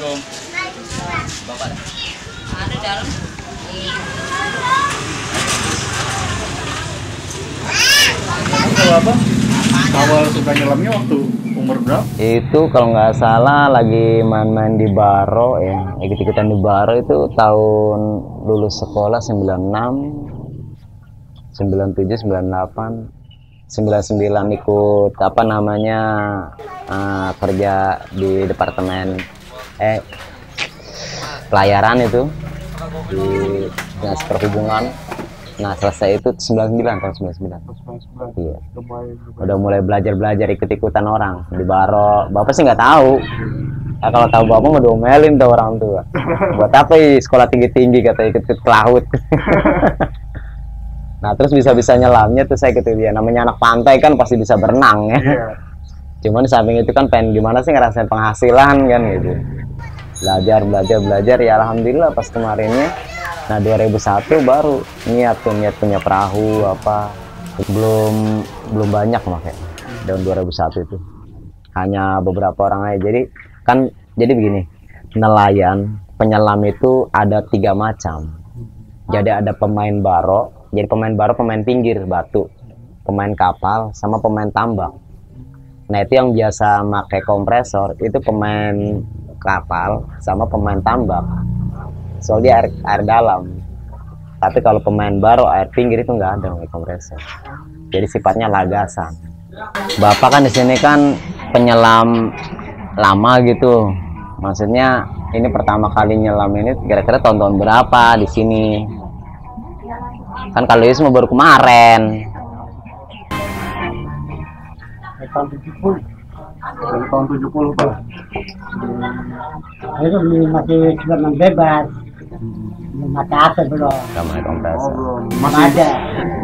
Assalamualaikum. Bapak ada dalam. Kalau apa? Awal suka nyelamnya waktu umur berapa? Itu kalau nggak salah lagi main-main di Baro ya, ikut-ikutan di Baro itu tahun lulus sekolah 96, 97, 98, 99 ikut apa namanya kerja di departemen pelayaran itu di dinas perhubungan. Nah selesai itu 99 tahun 99. Iya. Udah mulai belajar ikut-ikutan orang di Baro. Bapak sih nggak tahu. Nah, kalau tahu bapak mau diomelin tuh orang tua. Buat apa sekolah tinggi-tinggi kata ikut ke laut. Nah terus bisa-bisa nyelamnya tuh saya gitu dia. Namanya anak pantai kan pasti bisa berenang ya. Cuman di samping itu kan pengen gimana sih ngerasain penghasilan kan gitu. Belajar ya alhamdulillah pas kemarinnya. Nah 2001 baru niat punya perahu apa, belum banyak makanya tahun 2001 itu hanya beberapa orang aja. Jadi begini, nelayan penyelam itu ada 3 macam. Jadi ada pemain baro, jadi pemain baro pemain pinggir batu, pemain kapal sama pemain tambak. Nah itu yang biasa pakai kompresor itu pemain kapal sama pemain tambak. Soalnya air dalam, tapi kalau pemain baro air pinggir itu nggak ada pakai kompresor, jadi sifatnya lagasan. Bapak kan di sini kan penyelam lama gitu, maksudnya ini pertama kali nyelam ini kira-kira tahun-tahun berapa di sini? Kan kalau itu baru kemarin. Tahun 70. Dari tahun 70 Pak. Itu masih belum bebas. Mata apa belum? Sama kompresor. Belum.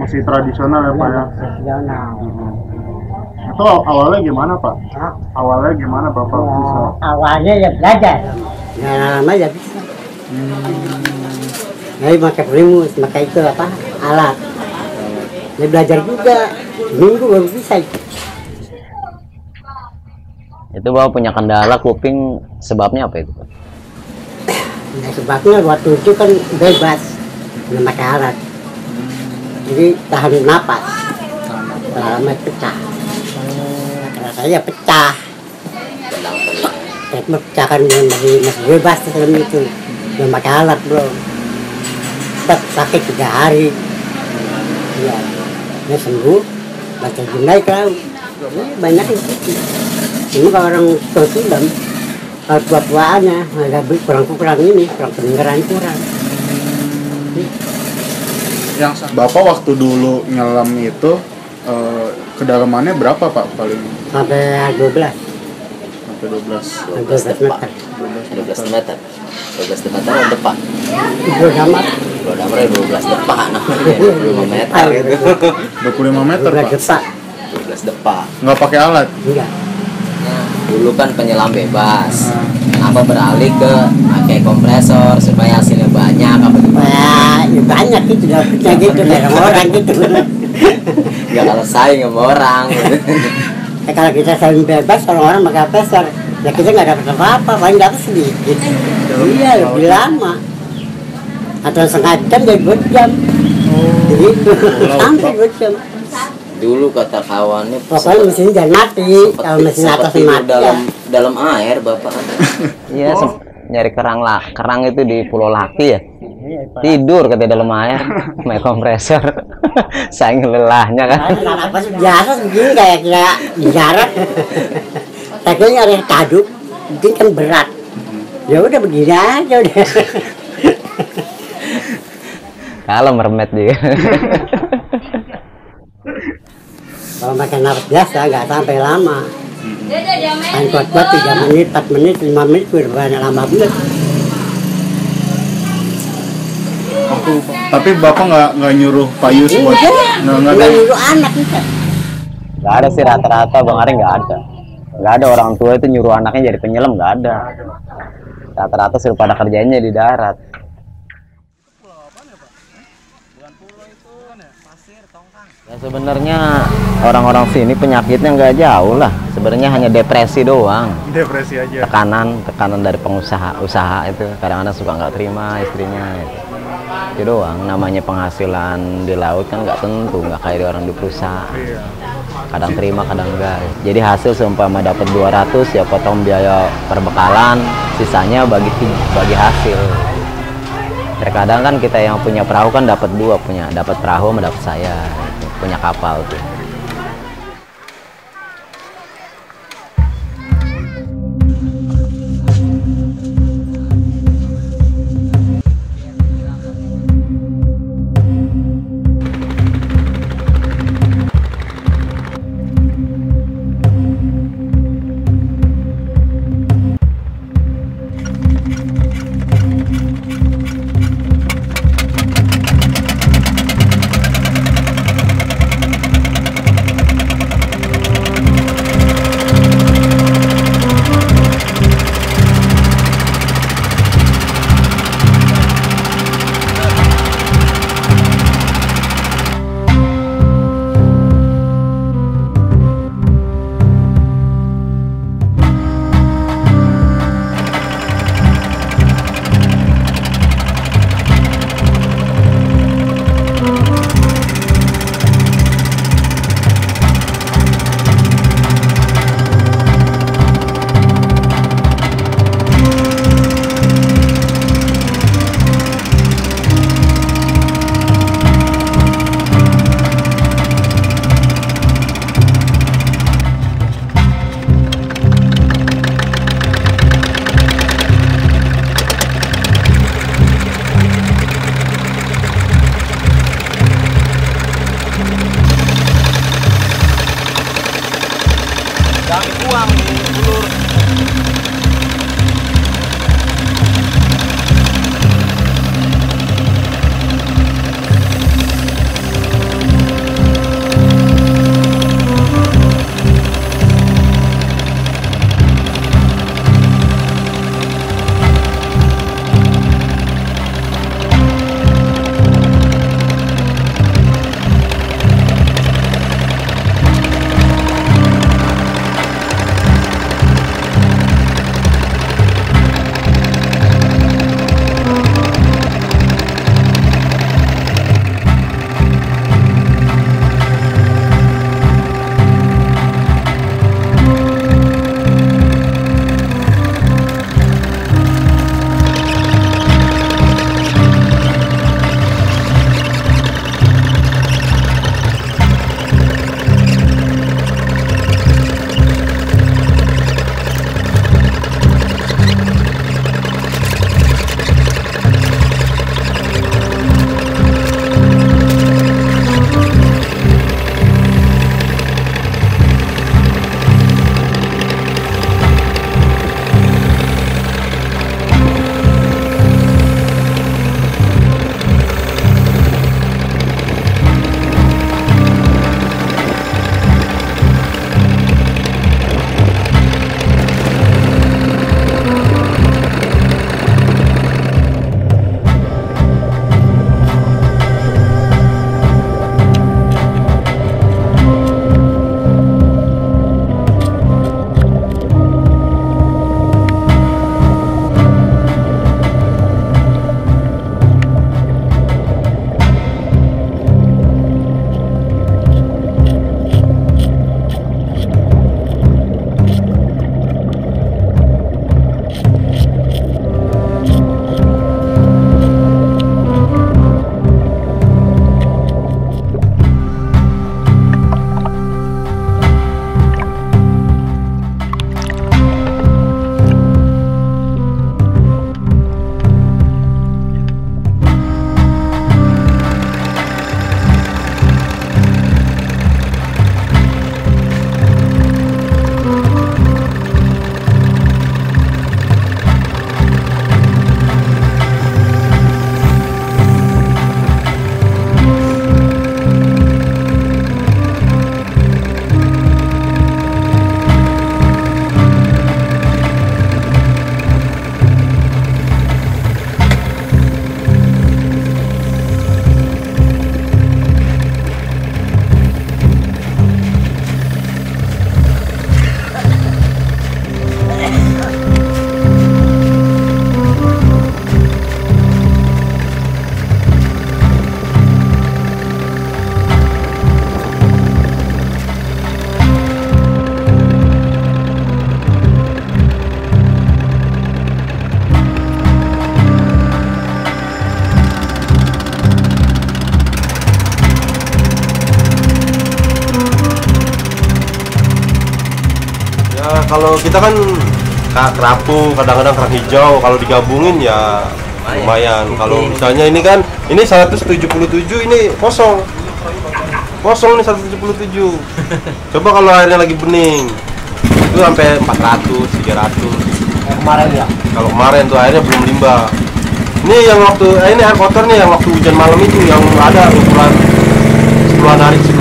Masih tradisional ya Pak ya. Tradisional. Itu awalnya gimana Pak? Hah? Awalnya gimana Bapak bisa? Awalnya ya belajar. Nah, lama ya bisa. Jadi pakai primus, pakai itu apa? Alat. Ya belajar juga. Minggu baru bisa. Itu Bapak punya kendala kuping, sebabnya apa itu Pak? Nah, sebabnya waktu itu kan bebas, nggak pakai alat. Jadi tahan napas. Lama pecah. Karena saya pecah. Pecah kan masih bebas dalam itu. Belum pakai alat belum. Tetap sakit 3 hari. Ya, ini sembuh. Baca naik laut. Banyak itu. Cuma kalau orang tersulam, kalau tua-tuaannya ada kurang ini, kurang pendengaran kurang. Yang Bapak waktu dulu nyelam itu kedalamannya berapa Pak paling? Sampai 12. Sampai 12. 12 meter. 12 meter. 12 meter untuk Pak. Itu sama. Kalau namanya 12 depak namanya 25 meter gitu. 25 meter Pak. Depak. 12 depak. Nggak pakai alat. Enggak. Dulu kan penyelam bebas. Kenapa beralih ke pakai kompresor supaya hasilnya banyak apa gimana? Wah, ya banyak gitu, dapetnya gitu dari orang gitu. Nggak kalau saing sama orang. Kalau kita saling bebas, orang-orang pakai pesor, ya kita nggak dapat apa-apa, paling dapat sedikit. Iya, lebih lama. Atau setengah jam jadi 2 jam. Begitu, sampai 2 jam. Dulu kata kawannya Pokoknya mesin jangan mati, kalau mesin atas mati ya. dalam air Bapak. Iya, nyari kerang itu di Pulau Laki ya. Tidur katanya dalam air, main kompresor. Saking lelahnya kan. Apa sih biasa begini kayak di darat. Tapi nyari kaduk, mungkin kan berat. Ya udah begini aja udah. Kalau mermet dia. Kalau makan nafas biasa nggak sampai lama. Kan kuat-kuat 3 menit, 4 menit, 5 menit udah banyak lama banget. Tapi Bapak nggak nyuruh Pak Yus buat Nggak nyuruh anak kita. Nggak ada sih rata-rata Bang Ari nggak ada. Nggak ada orang tua itu nyuruh anaknya jadi penyelam, nggak ada. Rata-rata sudah pada kerjanya di darat. Ya sebenarnya orang-orang sini penyakitnya nggak jauh lah sebenarnya hanya depresi doang. Depresi aja. Tekanan dari usaha itu kadang-kadang suka nggak terima istrinya gitu. Itu doang. Namanya penghasilan di laut kan nggak tentu, nggak kayak di orang di perusahaan. Iya. Kadang terima kadang enggak. Jadi hasil seumpama dapat 200 ya potong biaya perbekalan, sisanya bagi hasil. Terkadang kan kita yang punya perahu kan dapat dua, dapat perahu sama dapat saya gitu. Punya kapal tuh. kalau kita kan kerapu, kadang-kadang kerang hijau, kalau digabungin ya lumayan. Kalau misalnya ini kan, ini 177, ini kosong nih 177. Coba kalau airnya lagi bening, itu sampai 400, 300. Kemarin ya. Kalau kemarin tuh airnya belum limbah. Ini yang waktu, ini air kotor nih yang waktu hujan malam itu, yang ada ukuran 10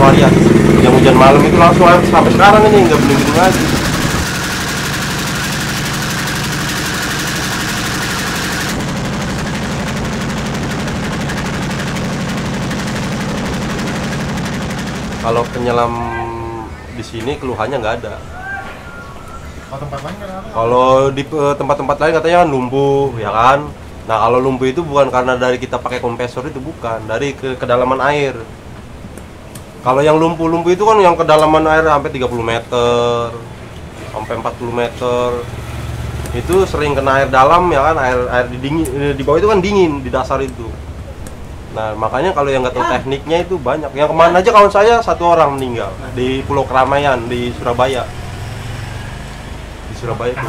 harian. Yang hujan malam itu langsung air sampai sekarang ini nggak bening-bening lagi. Kalau penyelam di sini keluhannya nggak ada. Kalau di tempat-tempat lain katanya kan lumpuh, ya kan? Nah kalau lumpuh itu bukan karena dari kita pakai kompresor, itu bukan, dari kedalaman air. Kalau yang lumpuh-lumpuh itu kan yang kedalaman air sampai 30 meter, sampai 40 meter. Itu sering kena air dalam, ya kan? Air di bawah itu kan dingin di dasar itu. Nah makanya kalau yang nggak tahu tekniknya itu banyak. Yang kemana aja kawan saya 1 orang meninggal di Pulau Keramaian di Surabaya. Di Surabaya itu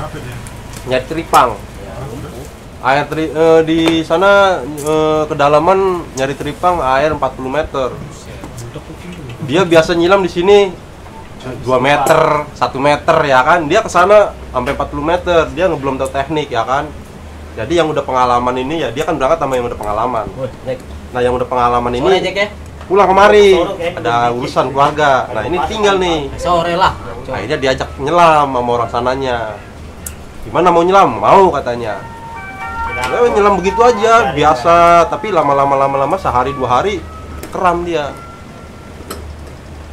nyari teripang. Di sana kedalaman nyari teripang air 40 meter. Dia biasa nyilam di sini 2 meter, 1 meter, ya kan? Dia ke sana sampai 40 meter. Dia belum tahu teknik, ya kan? Jadi yang udah pengalaman ini ya dia kan berangkat sama yang udah pengalaman. Nah yang udah pengalaman ini pulang kemari, ada urusan keluarga. Nah ini tinggal nih. Sore lah. Akhirnya diajak nyelam sama orang sananya. Gimana mau nyelam? Mau katanya. Nyelam begitu aja, biasa. Tapi lama-lama sehari 2 hari keram dia.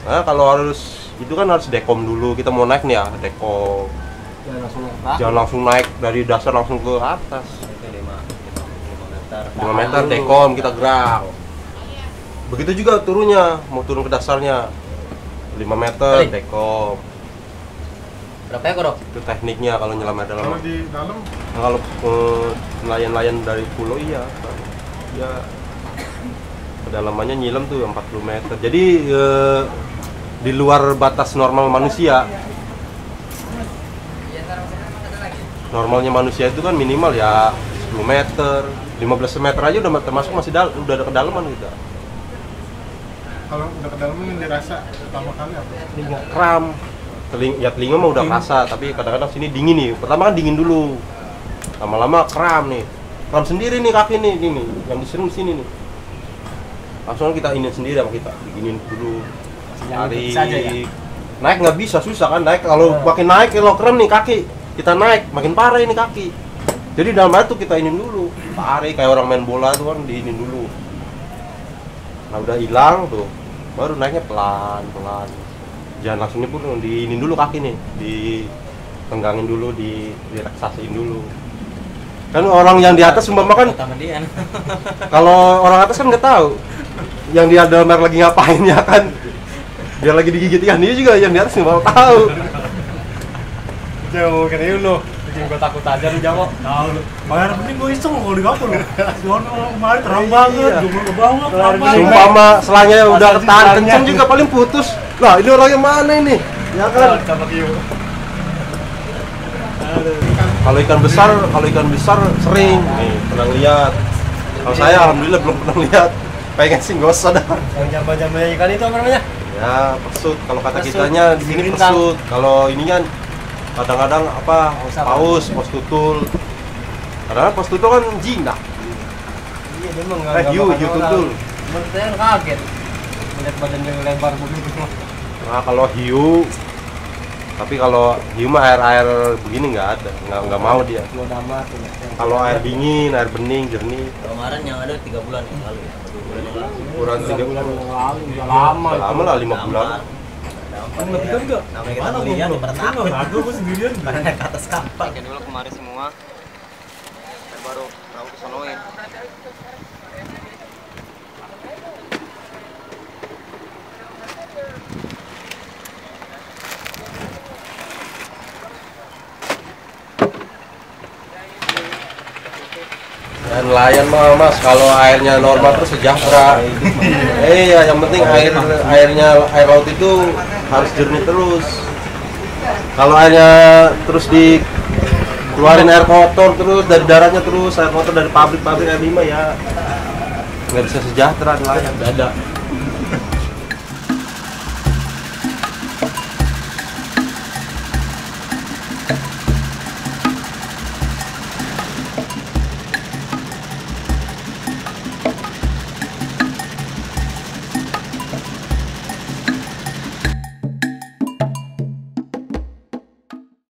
Nah kalau harus itu kan harus dekom dulu. Kita mau naik nih ya, dekom. Jangan langsung naik dari dasar langsung ke atas. 5 meter dekom, kita gerak. Begitu juga turunnya, mau turun ke dasarnya 5 meter dekom. Berapa ekor, Dok? Itu tekniknya kalau nyelam air dalam. Kalau di dalam, Nah, kalau nelayan-nelayan dari pulau iya, ya kedalamannya nyilam tuh 40 meter. Jadi di luar batas normal manusia. Normalnya manusia itu kan minimal ya 10 meter, 15 meter aja udah termasuk masih udah ada kedalaman gitu. kalau udah ke dalam yang dirasa pertama kali apa? Kram. Telinga mah udah kerasa, tapi kadang-kadang sini dingin nih. Pertama kan dingin dulu. Lama-lama kram nih. Kram sendiri nih kaki nih, gini. Yang diserum sini nih. Langsung kita ini sendiri sama kita, diginin dulu. Tarik. Ya? Naik nggak bisa, susah kan naik. Kalau makin naik kalau kram nih kaki, kita naik makin parah ini kaki. Jadi dalam air tuh kita inin dulu. Tarik kayak orang main bola tuh kan diinin dulu. Nah udah hilang tuh, baru naiknya pelan-pelan. Jangan langsung pun diinin dulu kaki nih, ditenggangin dulu, direlaksasiin dulu. Kan orang yang di atas umpama kan, kalau orang atas kan nggak tahu yang di dalam air lagi ngapain, ya kan? Dia lagi digigit ikan, dia juga yang di atas nggak mau tahu. Jauh kene lu, bikin gua takut aja lu Jawa. Tahu lu. Bayar penting gua iseng kalau di kapal lu. Soalnya kemarin terang banget, gua ke bawah terang banget. Sumpama selanya udah ketahan kenceng juga paling putus. Lah ini orang yang mana ini? Ya kan? Kalau ikan besar sering nih pernah lihat. Kalau saya alhamdulillah belum pernah lihat. Pengen sih nggak usah dah. Yang jambal-jambalnya ikan itu apa namanya? Ya pesut. Kalau kata kitanya di sini pesut. Kalau ini kan kadang-kadang apa paus, pos tutul. Kadang-kadang pos tutul kan jinak. Iya dia mah enggak. Hiu tutul. Saya kaget. Melihat badannya lebar begitu. Nah kalau hiu, tapi kalau hiu mah air begini nggak ada, nggak mau dia. Kalau air dingin, air bening, jernih. Kemarin yang ada 3 bulan yang lalu ya. 2 bulan yang lalu. Kurang 3 bulan yang lalu, udah lama. Lama lah 5 bulan. Namanya kita lihat di pertama. Aku sendirian. Karena naik ke atas kapal. Ikan dulu kemarin semua. Baru perahu kesonoin. Dan nelayan mah mas, kalau airnya normal terus sejahtera. Iya, yang penting air laut itu harus jernih terus. Kalau airnya terus dikeluarin air kotor terus dari daratnya, terus air kotor dari pabrik air limbah, ya nggak bisa sejahtera nelayan. Ada